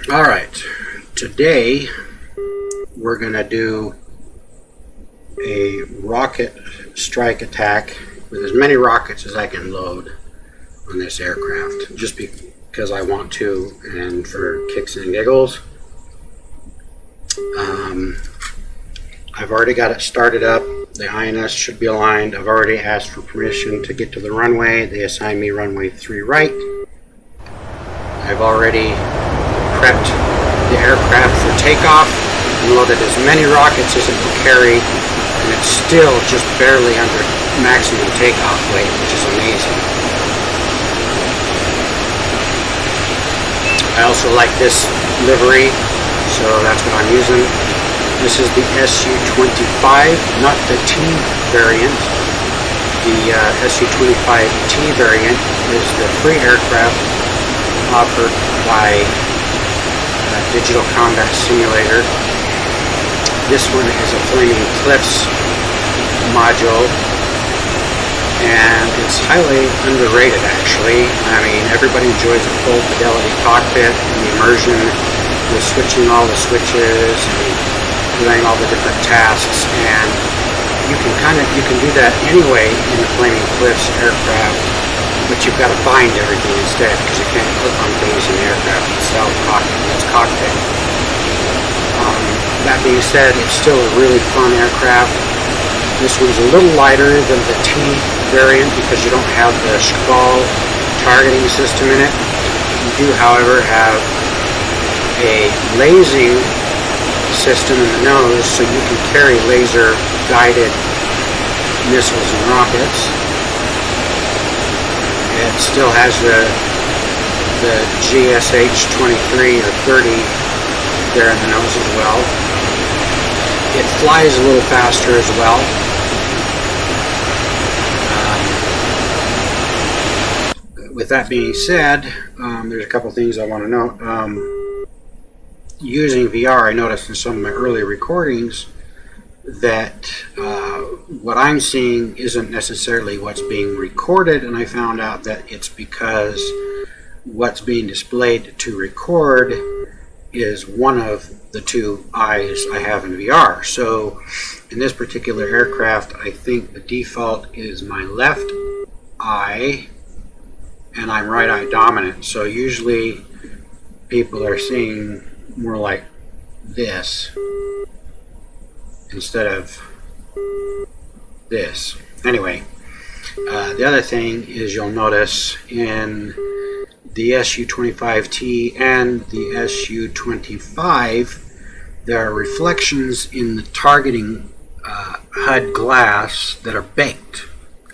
Alright, today we're going to do a rocket strike attack with as many rockets as I can load on this aircraft, just because I want to and for kicks and giggles. I've already got it started up. The INS should be aligned. I've already asked for permission to get to the runway. They assigned me runway 3 right. I've already prepped the aircraft for takeoff and loaded as many rockets as it will carry, and it's still just barely under maximum takeoff weight, which is amazing. I also like this livery, so that's what I'm using. This is the Su-25, not the T variant. The Su-25T variant is the free aircraft offered by Digital Combat Simulator. This one is a Flaming Cliffs module, and it's highly underrated actually. I mean, everybody enjoys a full fidelity cockpit and the immersion with switching all the switches and doing all the different tasks, and you can do that anyway in the Flaming Cliffs aircraft, but you've got to bind everything instead because you can't click on things in the aircraft itself. It's cockpit. That being said, it's still a really fun aircraft. This one's a little lighter than the T variant because you don't have the Shkval targeting system in it. You do, however, have a lasing system in the nose, so you can carry laser guided missiles and rockets. It still has the GSH 23 or 30 there in the nose as well. It flies a little faster as well. With that being said, there's a couple things I want to note. Using VR, I noticed in some of my early recordings that what I'm seeing isn't necessarily what's being recorded, and I found out that it's because what's being displayed to record is one of the two eyes I have in VR. So in this particular aircraft, I think the default is my left eye, and I'm right eye dominant. So usually people are seeing more like this instead of this. Anyway, the other thing is you'll notice in the Su-25T and the Su-25 there are reflections in the targeting HUD glass that are baked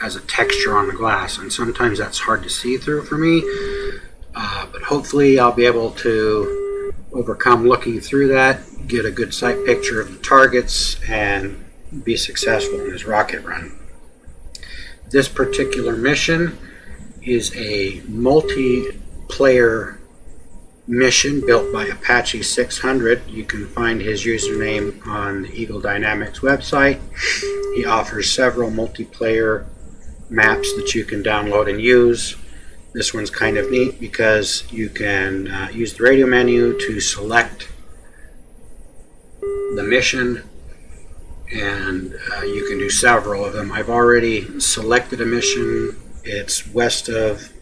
as a texture on the glass, and sometimes that's hard to see through for me, but hopefully I'll be able to overcome looking through that, get a good sight picture of the targets, and be successful in this rocket run. This particular mission is a multiplayer mission built by Apache 600. You can find his username on the Eagle Dynamics website. He offers several multiplayer maps that you can download and use. This one's kind of neat because you can use the radio menu to select the mission, and you can do several of them. I've already selected a mission. It's west of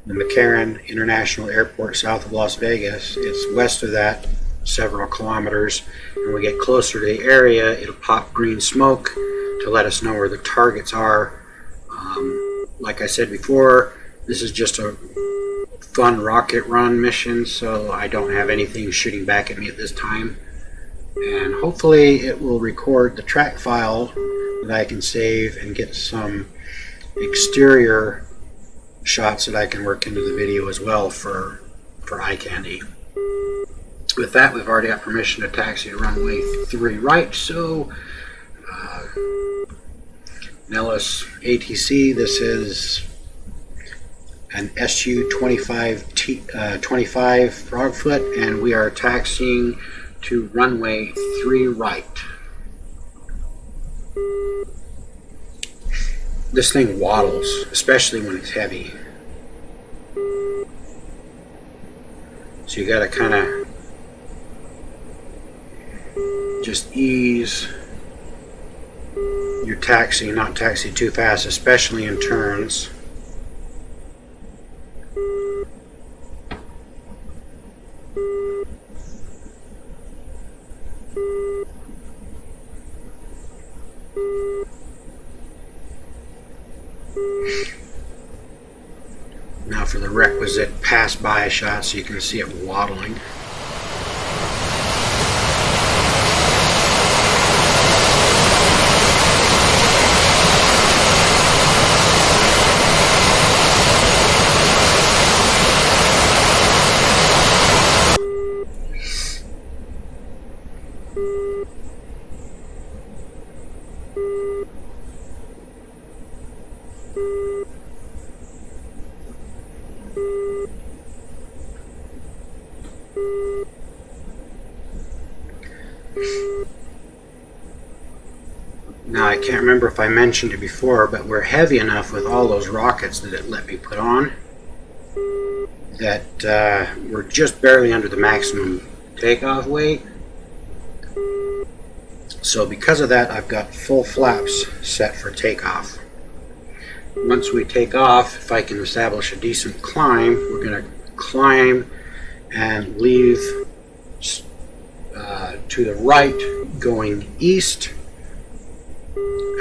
the McCarran International Airport, south of Las Vegas. It's west of that several kilometers. When we get closer to the area, it'll pop green smoke to let us know where the targets are. Like I said before, this is just a fun rocket run mission, so I don't have anything shooting back at me at this time. And hopefully it will record the track file that I can save and get some exterior shots that I can work into the video as well for eye candy. With that, we've already got permission to taxi to runway 3 right, so Nellis ATC, this is an Su-25T 25 Frogfoot, and we are taxiing to runway 3 right. This thing waddles, especially when it's heavy. So you got to kind of just ease your taxi, not taxi too fast, especially in turns. Now for the requisite pass-by shot so you can see it waddling. Now I can't remember if I mentioned it before, but we're heavy enough with all those rockets that it let me put on that we're just barely under the maximum takeoff weight. So because of that, I've got full flaps set for takeoff. Once we take off, if I can establish a decent climb, we're going to climb and leave to the right going east,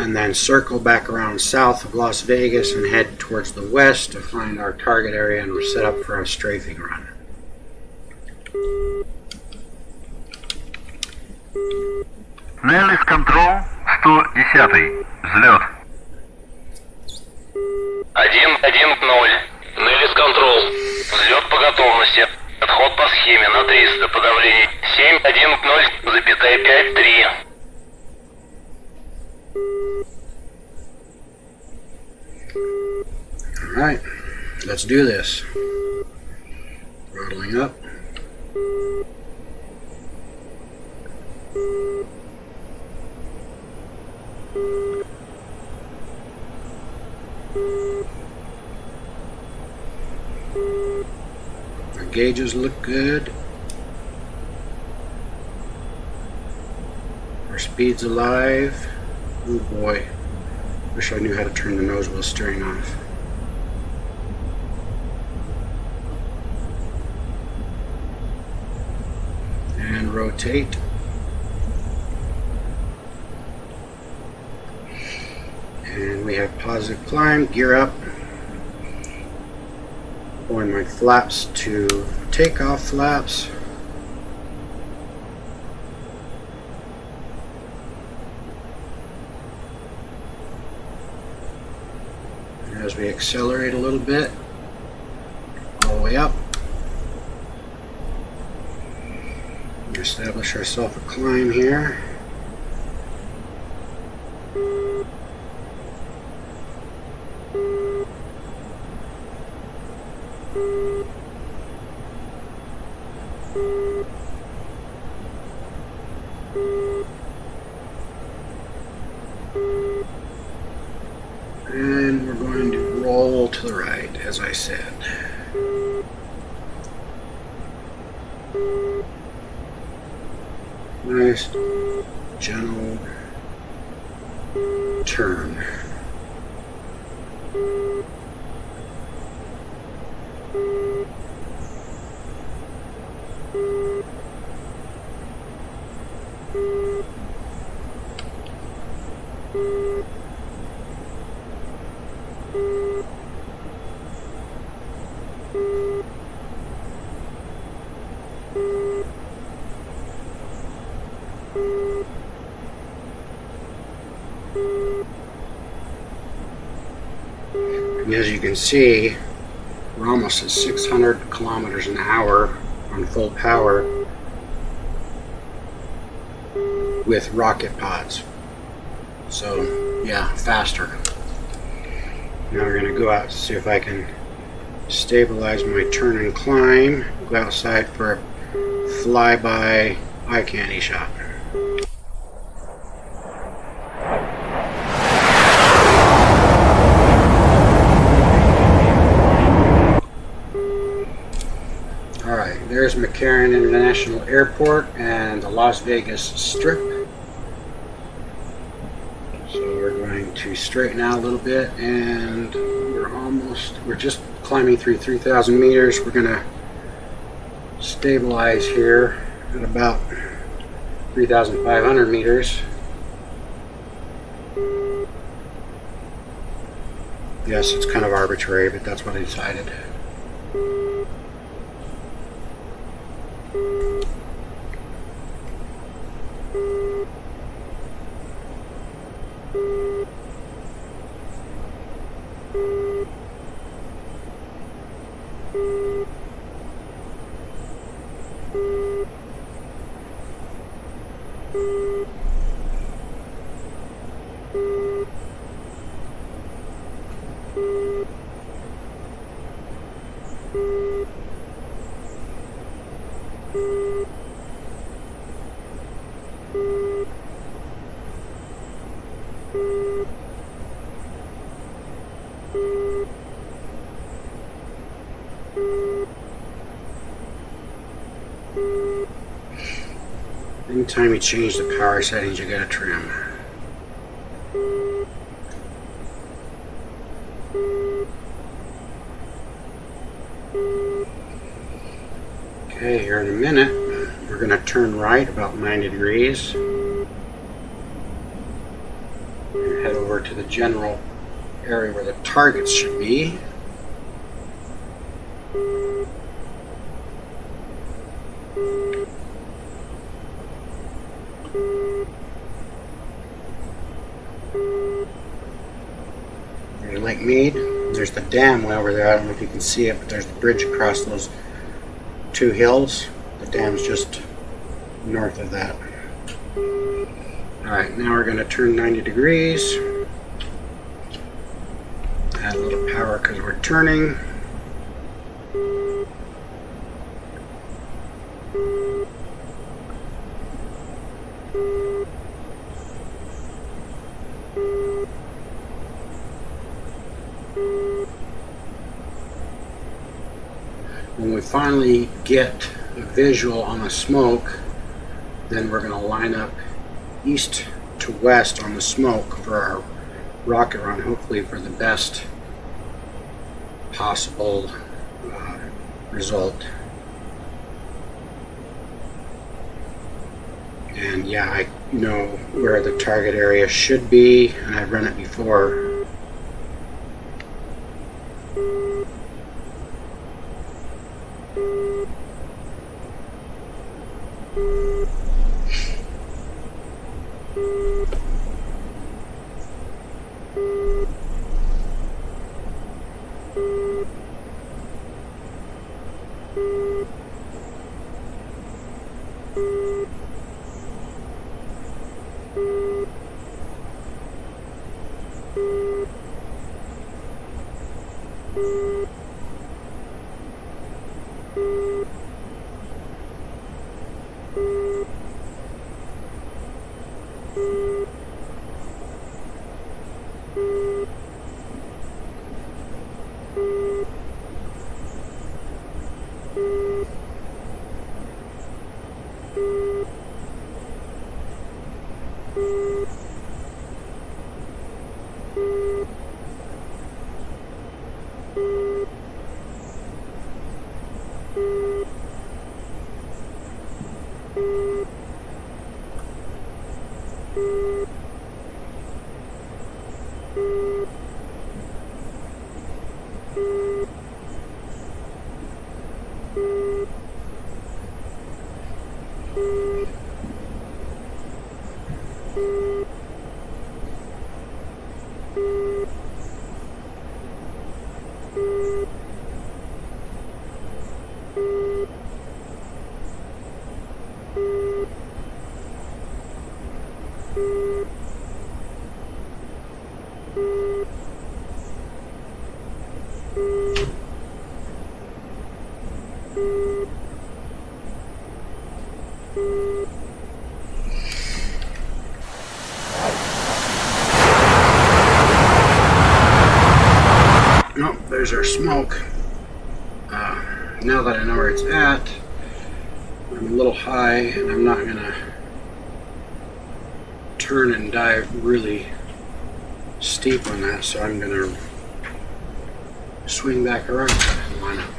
and then circle back around south of Las Vegas and head towards the west to find our target area, and we're set up for a strafing run. Nellis Control, 110. Взлет. 1-1-0. Nellis Control. Взлет по готовности. Отход по схеме на 300. Подавление 7-1-0,53. Alright, let's do this. Throttling up. Our gauges look good. Our speed's alive. Oh boy. Wish I knew how to turn the nose wheel steering off. And rotate. And we have positive climb, gear up. Pulling my flaps to takeoff flaps. And as we accelerate a little bit, all the way up. Establish ourselves a climb here. And we're going to roll to the right, as I said. Nice, gentle turn. And as you can see, we're almost at 600 kilometers an hour on full power with rocket pods. So yeah, faster. Now we're going to go out and see if I can stabilize my turn and climb, go outside for a flyby eye candy shot. There's There's McCarran International Airport and the Las Vegas Strip. So we're going to straighten out a little bit, and we're just climbing through 3,000 meters. We're going to stabilize here at about 3,500 meters. Yes, it's kind of arbitrary, but that's what I decided. Anytime you change the power settings, you gotta trim. Okay, here in a minute, we're gonna turn right about 90 degrees. And head over to the general area where the targets should be. Lake Mead. There's the dam way over there. I don't know if you can see it, but there's the bridge across those two hills. The dam's just north of that. Alright, now we're going to turn 90 degrees. Add a little power because we're turning. When we finally get a visual on the smoke, then we're going to line up east to west on the smoke for our rocket run, hopefully for the best possible result. And yeah, I know where the target area should be, and I've run it before. There's our smoke. Now that I know where it's at, I'm a little high, and I'm not going to turn and dive really steep on that, so I'm going to swing back around and line up.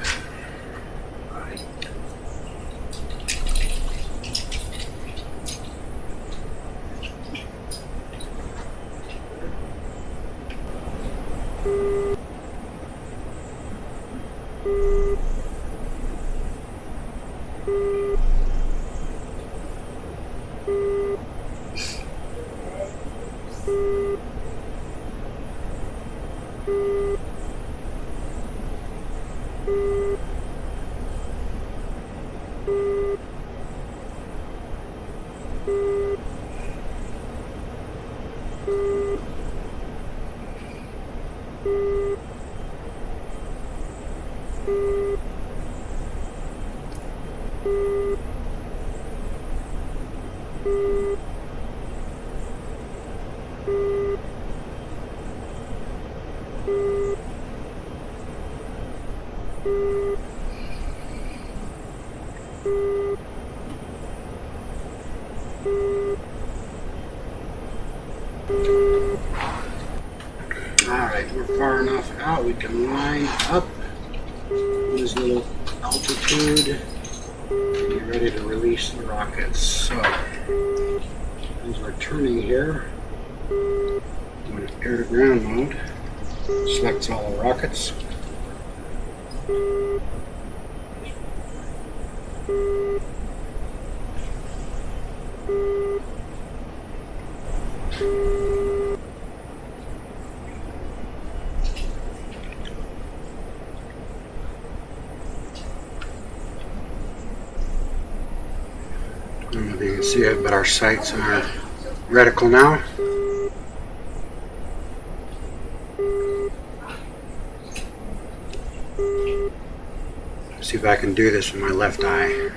Alright, we're far enough out, we can line up this little altitude and get ready to release the rockets. So, as we're turning here, I'm going to air to ground mode, selects all the rockets. I don't know if you can see it, but our sights are reticle now. See if I can do this with my left eye.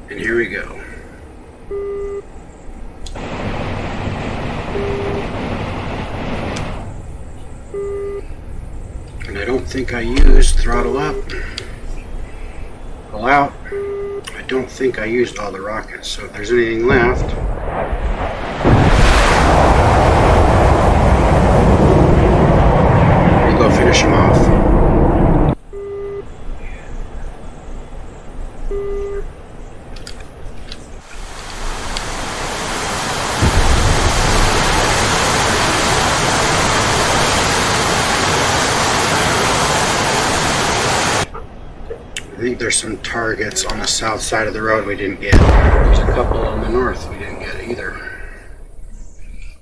And here we go. And I don't think I used throttle up, pull out. I don't think I used all the rockets, so if there's anything left, we'll go finish them off. I think there's some targets on the south side of the road we didn't get. There's a couple on the north we didn't get either.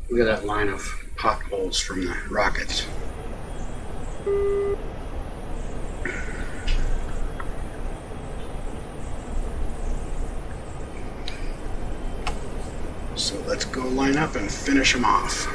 Look at that line of potholes from the rockets. So let's go line up and finish them off.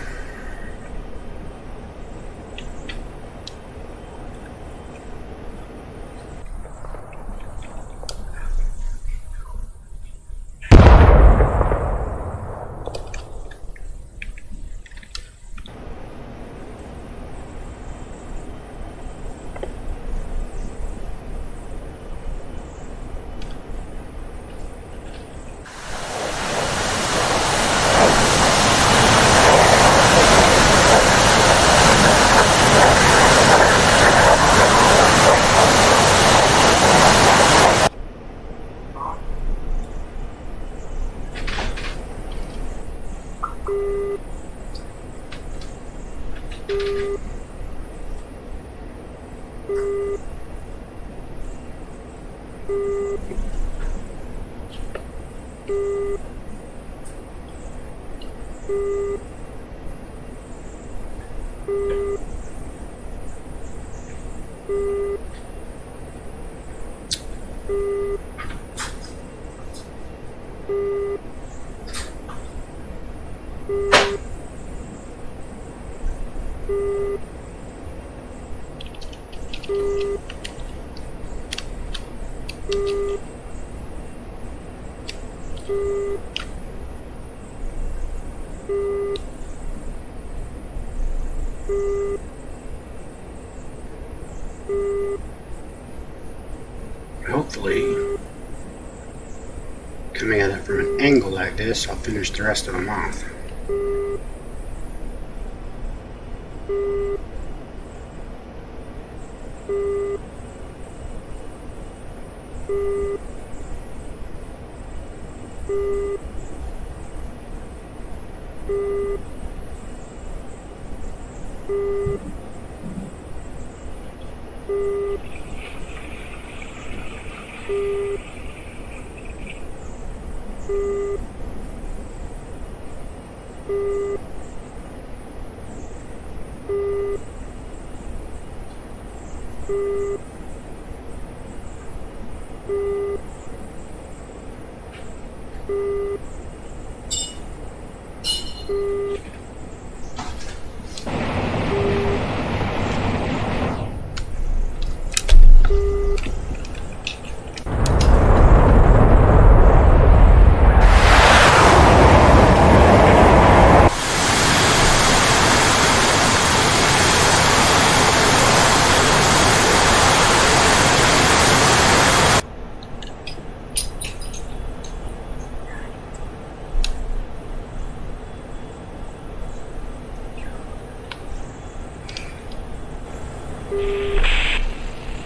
Hopefully, coming at it from an angle like this, I'll finish the rest of them off.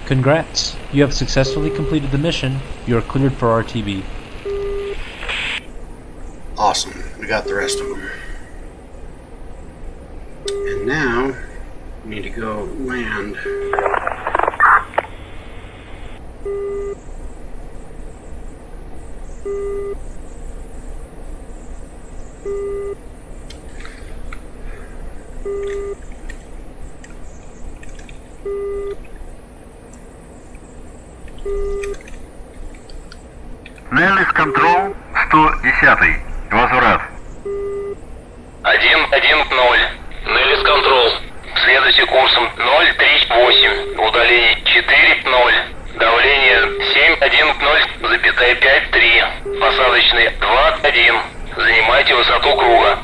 Congrats! You have successfully completed the mission. You are cleared for RTB. Awesome. We got the rest of them. And now, we need to go land. Неллис Контрол 110. Возврат. 1-1-0. Неллис Контрол. Следуйте курсом 038. Удаление 4-0. Давление 710,53. Посадочный 2-1. Занимайте высоту круга.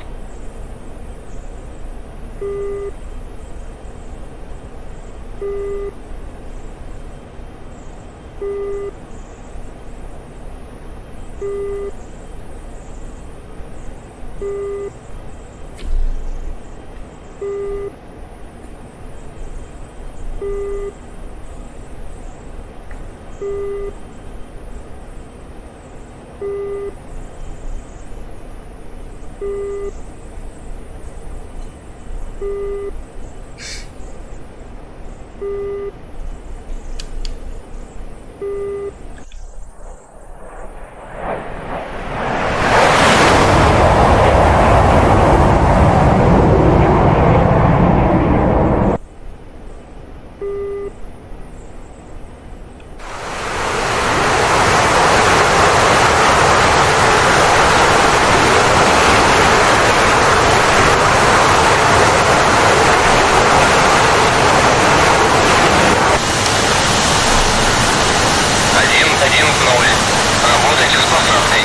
Работайте с посадкой.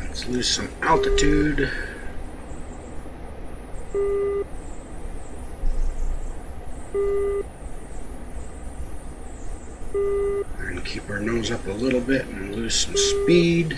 Let's lose some altitude. And keep our nose up a little bit and lose some speed.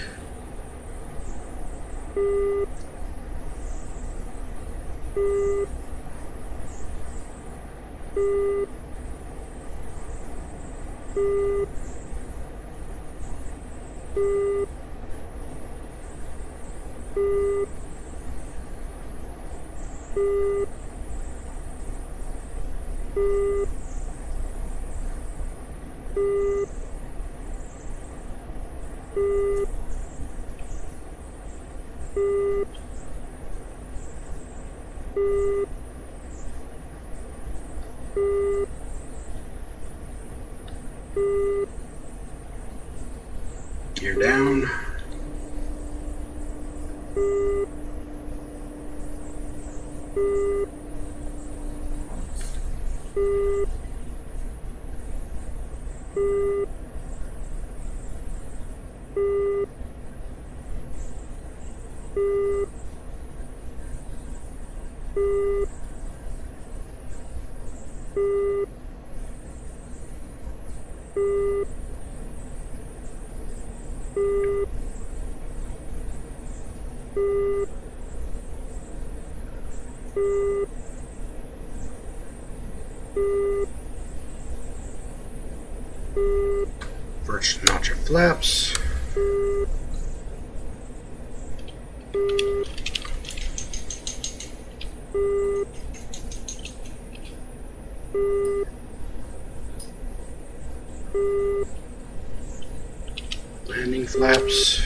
First notch of flaps. Landing flaps.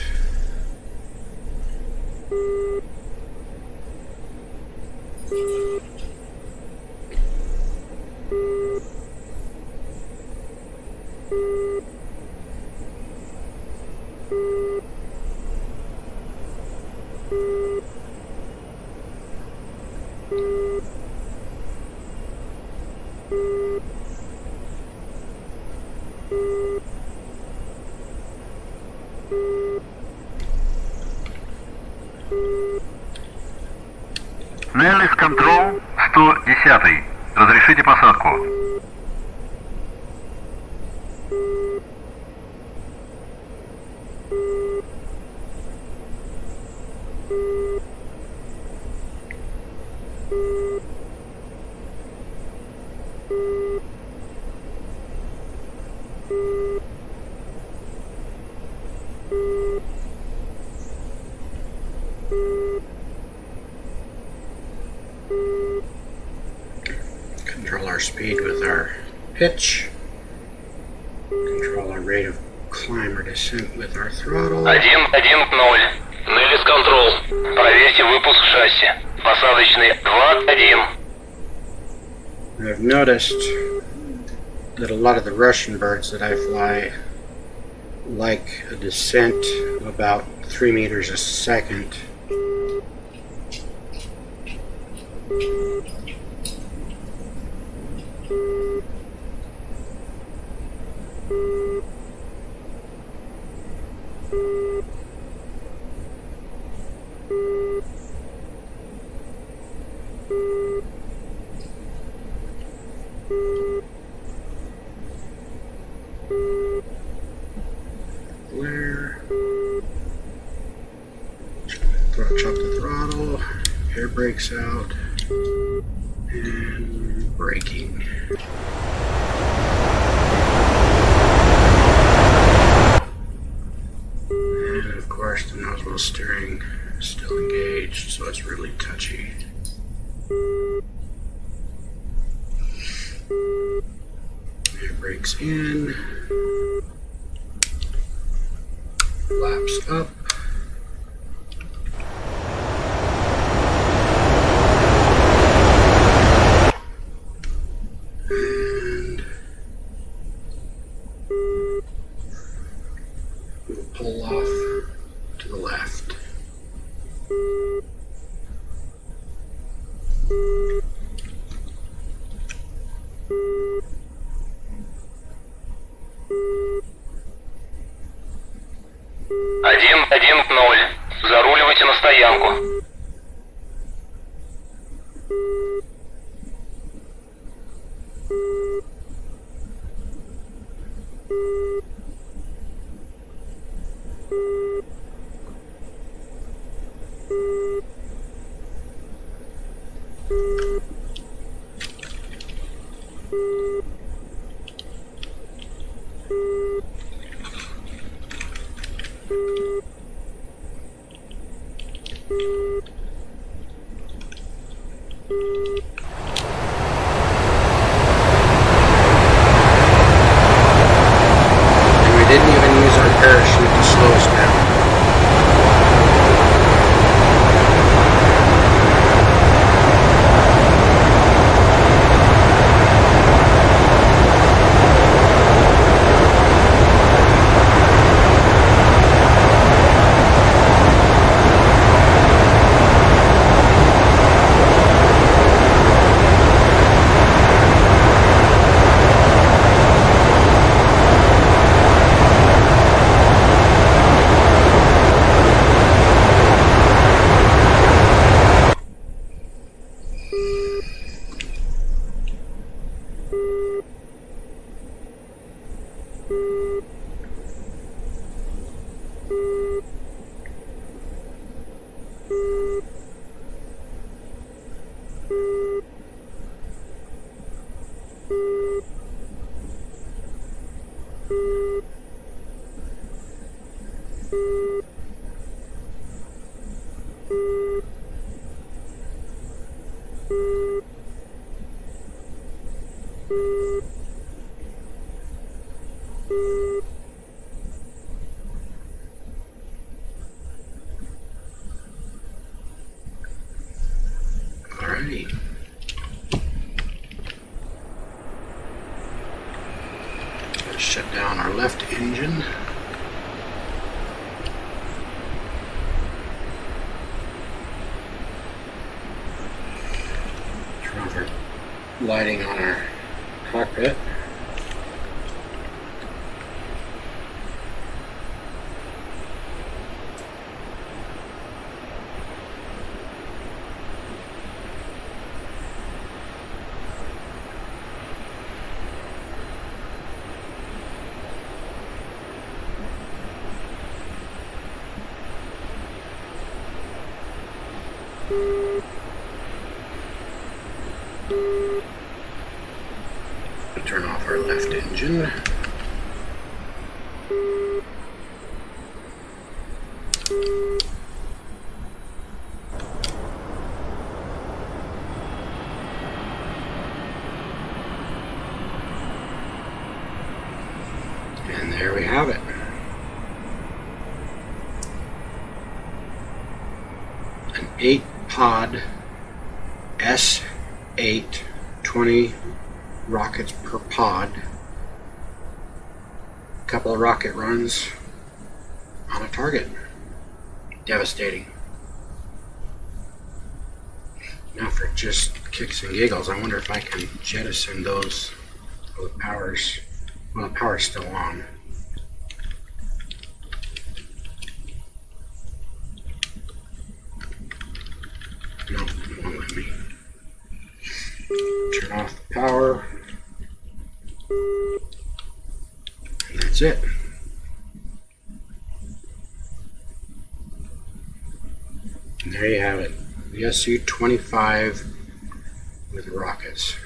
Nellis Control 110. Разрешите посадку. Control our speed with our pitch. Control our rate of climb or descent with our throttle. 1-1-0. Nellis Control. Проверьте выпуск шасси. Посадочный 2-1. I've noticed that a lot of the Russian birds that I fly like a descent of about 3 meters a second. Flare. Chop the throttle. Air brakes out. And braking. And of course the nozzle steering is still engaged, so it's really touchy. Air brakes in. Flaps up. And we'll pull off to the left. Заруливайте на стоянку. Didn't even use our parachute to slow us down. lighting on our cockpit. Turn off our left engine. And there we have it. An 8-pod S-8, 20 rockets per pod. A couple of rocket runs on a target. Devastating. Now for just kicks and giggles, I wonder if I can jettison those while the power's still on. No, it won't let me. Turn off the power. And that's it. And there you have it. The Su-25 with rockets.